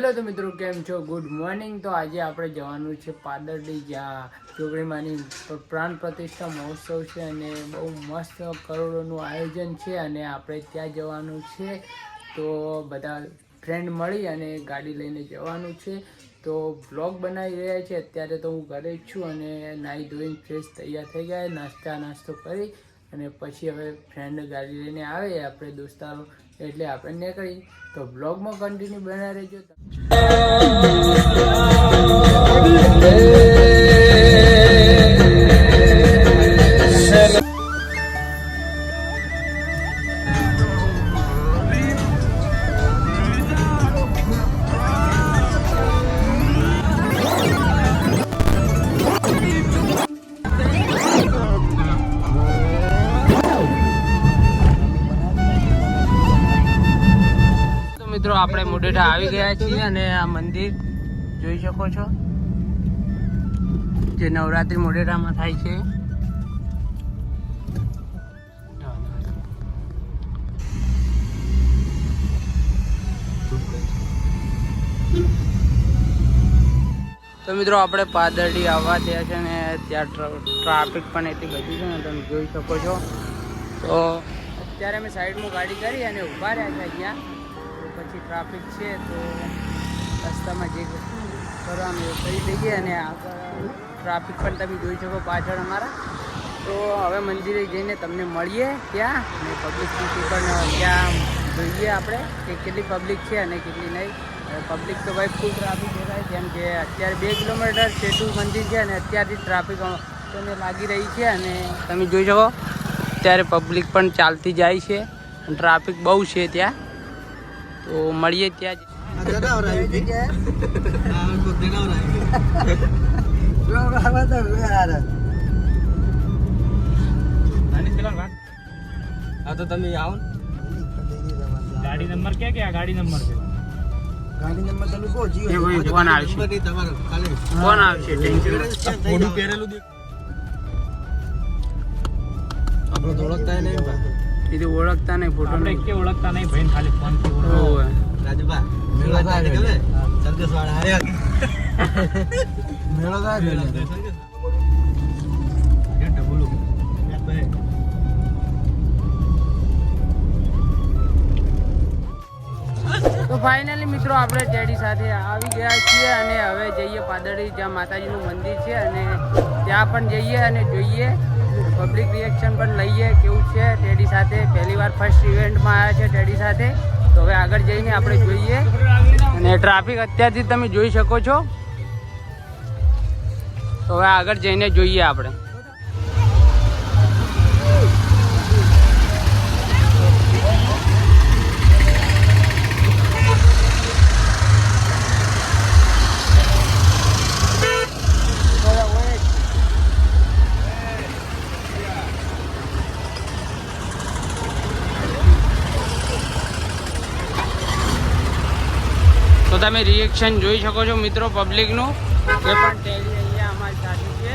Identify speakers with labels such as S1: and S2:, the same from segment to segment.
S1: Hello તો મિત્રો કેમ છો? Good morning. તો આજે આપણે જવાનું છે પાદરડી, જ્યાં ચોકડીમાંની પ્રાણ પ્રતિષ્ઠા મહોત્સવ છે અને બહુ મસ્ત કરોડોનું આયોજન છે અને આપણે ત્યાં જવાનું છે. તો બધા ફ્રેન્ડ મળી અને ગાડી લઈને જવાનું છે. તો બ્લોગ બનાવી રહ્યા છે. અત્યારે તો હું ઘરે જ છું અને નાહી ધોઈને ફ્રેશ તૈયાર થઈ ગયા, નાસ્તો કરી અને પછી હવે ફ્રેન્ડ ગાડી લઈને આવે, આપણે દોસ્તારો, એટલે આપણે નીકળી. તો બ્લોગમાં કન્ટિન્યુ બનાવી રહેજો. મિત્રો આપણે મુડેઠા આવી ગયા છીએ અને આ મંદિર જોઈ શકો છો, જે નવરાત્રી મુડેઠામાં થાય છે. તો મિત્રો આપણે પાદરડી આવવા થયા છે ને ત્યાં ટ્રાફિક પણ એટલી બધી છે ને તમે જોઈ શકો છો. તો અત્યારે અમે સાઈડમાં ગાડી કરી અને ઊભા રહ્યા છે અહીંયા. પછી ટ્રાફિક છે તો રસ્તામાં જે કરવાનું એ કરી દઈએ અને આગળ ટ્રાફિક પણ તમે જોઈ શકો પાછળ અમારા. તો હવે મંદિરે જઈને તમને મળીએ ત્યાં, અને પબ્લિક સ્થિતિ પણ ત્યાં જોઈએ આપણે કે કેટલી પબ્લિક છે અને કેટલી નહીં. પબ્લિક તો ભાઈ ફૂલ ટ્રાફિક દેખાય, કેમ કે અત્યારે 2 કિલોમીટર છેટું મંદિર છે અને અત્યારથી ટ્રાફિક તમને લાગી રહી છે અને તમે જોઈ શકો અત્યારે પબ્લિક પણ ચાલતી જાય છે, ટ્રાફિક બહુ છે ત્યાં. તો મળીએ ત્યાં
S2: તો તમે આવો. ગાડી નંબર ક્યાં ગાડી નંબર છે? ગાડી નંબર તમે કહો.
S1: ફોન આવશે, ફોન આવશે.
S2: થોડું પહેરેલું દેખ. આપણે ઓળખતા નહીં ભાઈ,
S1: એ તો ઓળખતા નહીં, ફોટો
S2: આપણે કે ઓળખતા નહીં ભાઈ, ખાલી ફોન થી ઓળખો. રાજુભા મેળો થાય કે સરગસ વાળા હારે મેળો થાય કે ડબલું.
S1: તો ફાઇનલી મિત્રો આપણે ટેડી સાથે આવી ગયા છીએ અને હવે જઈએ પાદરડી, જ્યાં માતાજીનું મંદિર છે, અને ત્યાં પણ જઈએ અને જોઈએ પબ્લિક રિએક્શન પણ લઈએ કેવું છે ટેડી સાથે. પહેલી વાર ફર્સ્ટ ઇવેન્ટમાં આવ્યા છે ટેડી સાથે. તો હવે આગળ જઈને આપણે જોઈએ અને ટ્રાફિક અત્યારથી તમે જોઈ શકો છો. તો હવે આગળ જઈને જોઈએ આપણે. તો તમે રિએક્શન જોઈ શકો છો મિત્રો પબ્લિકનું. એ પણ ટેડી અહીંયા અમારી સાથે છે.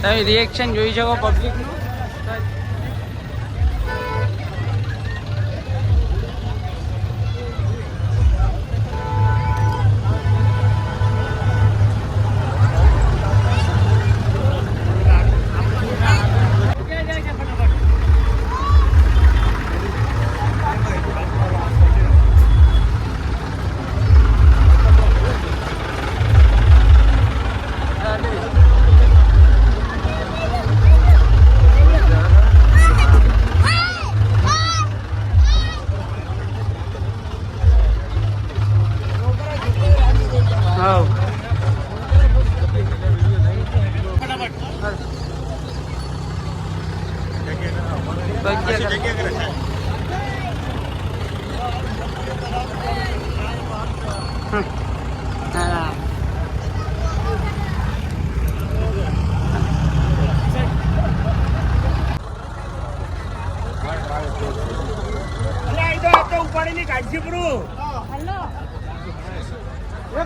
S1: તમે રિએક્શન જોઈ શકો પબ્લિકનું.
S2: ઉપાડીને કાઢી બ્રો. હેલો.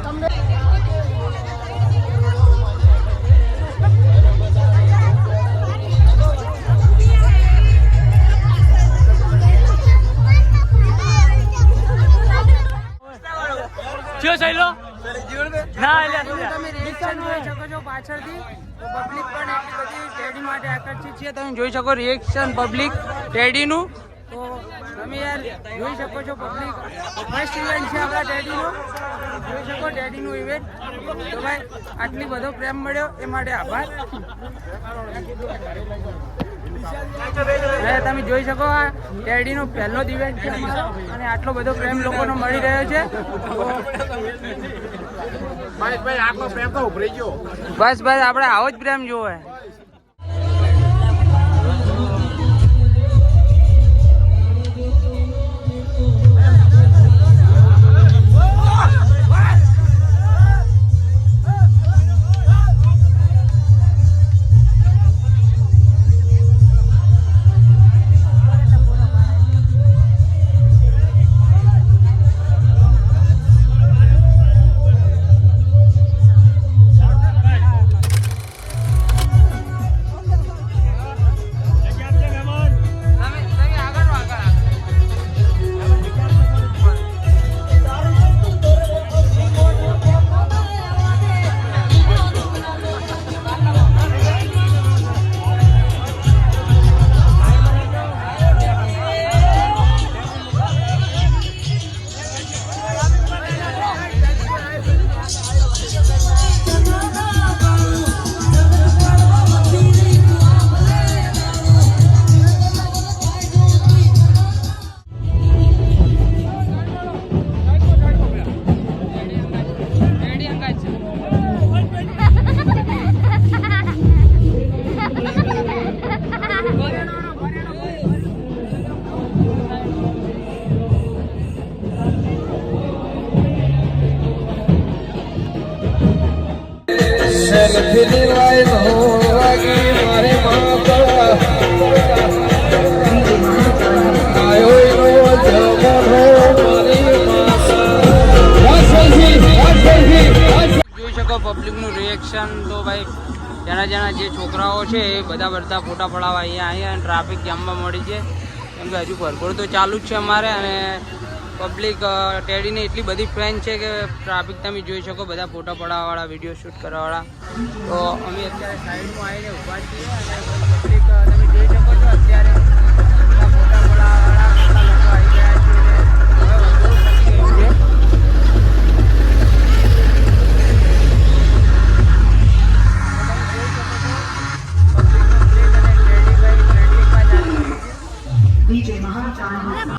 S2: તમને
S1: લઈ લો ના તમે રિએક્શન જોઈ શકો છો પાછળથી પબ્લિક પણ એટલી બધી ટેડી માટે આકર્ષિત છે તમે જોઈ શકો રિએક્શન પબ્લિક ટેડીનું તો તમે યાર જોઈ શકો છો પબ્લિક ફર્સ્ટ ઇવેન્ટ છે આપણા ટેડીનો જોઈ શકો ટેડીનું ઇવેન્ટ તો ભાઈ આટલી બધો પ્રેમ મળ્યો એ માટે આભાર તમે જોઈ શકો આ ટેડીનો પહેલો જ ઇવેન્ટ છે અમારો અને આટલો બધો પ્રેમ લોકોનો મળી રહ્યો છે બસ બસ આપણે આવો જ પ્રેમ જોવે પબ્લિકનું રિએક્શન તો ભાઈ જેના જે છોકરાઓ છે એ બધા ફોટા પડાવવા અહીંયા ટ્રાફિક જામમાં મળી છે કેમ કે હજુ ભરપૂર તો ચાલુ જ છે અમારે અને પબ્લિક ટેડીને એટલી બધી ફેન છે કે ટ્રાફિક તમે જોઈ શકો બધા ફોટા પડાવવાવાળા વિડીયો શૂટ કરવાવાળા તો અમે અત્યારે સાઈડમાં આવીને ઊભા છીએ અને પબ્લિક તમે જોઈ શકો છો અત્યારે ફોટા પડાવવાવાળા લોકો આવી ગયા છે
S3: DJ Mahatma.